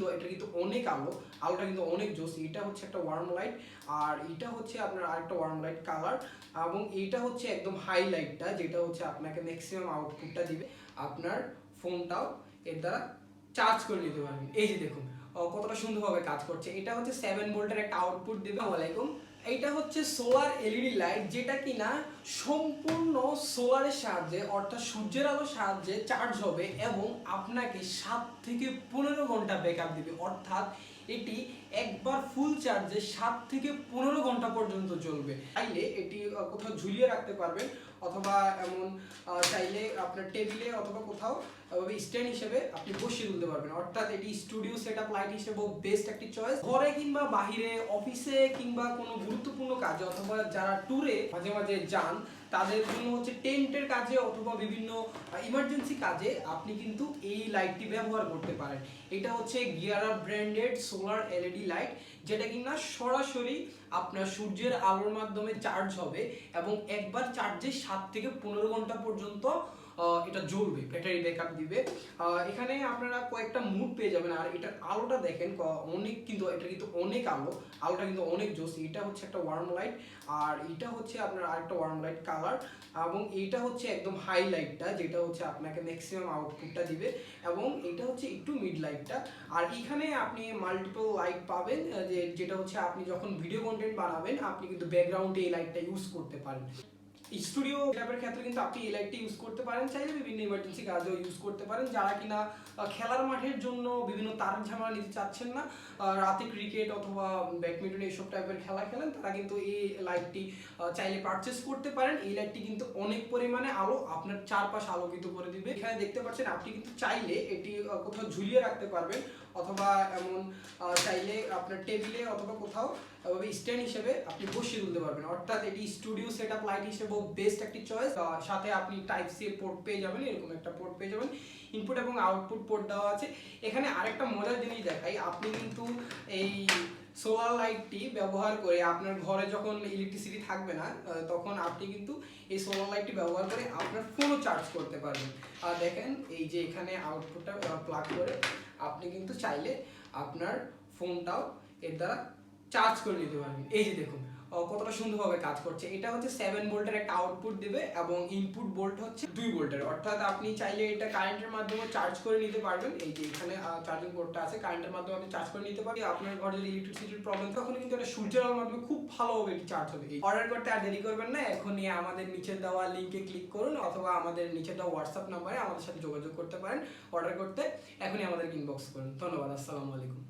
তো এটা কিন্তু অনেক আলোটা কিন্তু অনেক জোস। এটা হচ্ছে একটা ওয়ার্ম লাইট, আর এটা হচ্ছে আপনার আরেকটা ওয়ার্ম লাইট কালার, এবং এইটা হচ্ছে একদম হাই লাইটটা, যেটা হচ্ছে আপনাকে ম্যাক্সিমাম আউটপুটটা দিবে। আপনার ফোনটাও এর দ্বারা চার্জ করে নিতে পারবেন। এই যে দেখুন কতটা সুন্দরভাবে কাজ করছে। এটা হচ্ছে 7 ভোল্টের একটা আউটপুট দেবে। আসসালামু আলাইকুম। এইটা হচ্ছে সোলার এলইডি লাইট, যেটা কিনা সম্পূর্ণ সোলারের সাহায্যে অর্থাৎ সূর্যের আলোর সাহায্যে চার্জ হবে এবং আপনাকে 7 থেকে 15 ঘন্টা ব্যাকআপ দিবে। অর্থাৎ এটি একবার ফুল চার্জে 7 থেকে 15 ঘন্টা পর্যন্ত চলবে। চাইলে এটি কোথাও ঝুলিয়ে রাখতে পারবেন, অথবা এমন চাইলে আপনার টেবিলে অথবা কোথাও স্ট্যান্ড হিসেবে আপনি বসিয়ে তুলতে পারবেন। অর্থাৎ এটি স্টুডিও সেটআপ লাইট হিসেবে বেস্ট একটি চয়েস। ঘরে কিংবা বাহিরে, অফিসে কিংবা কোনো গুরুত্বপূর্ণ কাজে, অথবা যারা ট্যুরে মাঝে মাঝে যান তাদের জন্য হচ্ছে টেন্টের কাজে অথবা বিভিন্ন ইমার্জেন্সি কাজে আপনি কিন্তু এই লাইটটি ব্যবহার করতে পারেন। এটা হচ্ছে গিয়ারা ব্র্যান্ডেড সোলার এলইডি লাইট, যেটা কিনা সরাসরি আপনার সূর্যের আলোর মাধ্যমে চার্জ হবে এবং একবার চার্জে 7 থেকে 15 ঘন্টা পর্যন্ত এটা জ্বলবে, ব্যাটারি ব্যাকআপ দিবে। এখানে আপনারা কয়েকটা মুড পেয়ে যাবেন। আর এটার আলোটা দেখেন অনেক, কিন্তু এটা কিন্তু অনেক আলোটা কিন্তু অনেক জোস। এটা হচ্ছে একটা ওয়ার্ম লাইট, আর এটা হচ্ছে আপনার আরেকটা ওয়ার্ম লাইট কালার, এবং এইটা হচ্ছে একদম হাই লাইটটা, যেটা হচ্ছে আপনাকে ম্যাক্সিমাম আউটপুটটা দিবে, এবং এটা হচ্ছে একটু মিড লাইটটা। আর এখানে আপনি মাল্টিপল লাইট পাবেন, যেটা হচ্ছে আপনি যখন ভিডিও কন্টেন্ট বানাবেন আপনি কিন্তু ব্যাকগ্রাউন্ডে এই লাইটটা ইউজ করতে পারেন। স্টুডিও সেটআপের ক্ষেত্রে কিন্তু আপনি এই লাইটটি ইউজ করতে পারেন, চাইলে বিভিন্ন ইমার্জেন্সি কাজেও ইউজ করতে পারেন। যারা কিনা খেলার মাঠের জন্য বিভিন্ন তার ঝামেলা নিতে চাচ্ছেন না, রাতে ক্রিকেট অথবা ব্যাডমিন্টন এইসব টাইপের খেলা খেলেন, তারা কিন্তু এই লাইটটি চাইলে পারচেস করতে পারেন। এই লাইটটি কিন্তু অনেক পরিমাণে আলো আপনার চারপাশ আলোকিত করে দিবে। এখানে দেখতে পাচ্ছেন আপনি কিন্তু চাইলে এটি কোথাও ঝুলিয়ে রাখতে পারবেন, অথবা এমন চাইলে আপনার টেবিলে অথবা কোথাও স্ট্যান্ড হিসেবে আপনি বসিয়ে তুলতে পারবেন। অর্থাৎ এটি স্টুডিও সেটআপ লাইট হিসেবে বেস্ট একটি চয়েস। সাথে আপনি টাইপ সি এর পোর্ট পেয়ে যাবেন, এরকম একটা পোর্ট পেয়ে যাবেন, ইনপুট এবং আউটপুট পোর্ট দেওয়া আছে। এখানে আরেকটা মজার জিনিস দেখাই, আপনি কিন্তু এই সোলার লাইটটি ব্যবহার করে আপনার ঘরে যখন ইলেকট্রিসিটি থাকবে না, তখন আপনি কিন্তু এই সোলার লাইটটি ব্যবহার করে আপনার ফোনও চার্জ করতে পারবেন। দেখেন এই যে এখানে আউটপুটটা প্লাগ করে আপনি কিন্তু চাইলে আপনার ফোনটাও এর দ্বারা চার্জ করে নিতে পারবেন। এই যে দেখুন কতটা সুন্দরভাবে কাজ করছে। এটা হচ্ছে 7 ভোল্টের একটা আউটপুট দেবে এবং ইনপুট ভোল্ট হচ্ছে 2 ভোল্টের। অর্থাৎ আপনি চাইলে এটা কারেন্টের মাধ্যমে চার্জ করে নিতে পারবেন। এই যে এখানে চার্জিং পোর্টটা আছে, কারেন্টের মাধ্যমে আপনি চার্জ করে নিতে পারবেন। আপনার ঘরে যদি ইলেকট্রিসিটির প্রবলেম, তখন কিন্তু এটা সূর্যের আলোর মাধ্যমে খুব ভালোভাবে এটি চার্জ হবে। অর্ডার করতে আর দেরি করবেন না, এখনই আমাদের নিচে দেওয়া লিংকে ক্লিক করুন, অথবা আমাদের নিচে দেওয়া হোয়াটসঅ্যাপ নাম্বারে আমাদের সাথে যোগাযোগ করতে পারেন। অর্ডার করতে এখনই আমাদের ইনবক্স করুন। ধন্যবাদ। আসসালামু আলাইকুম।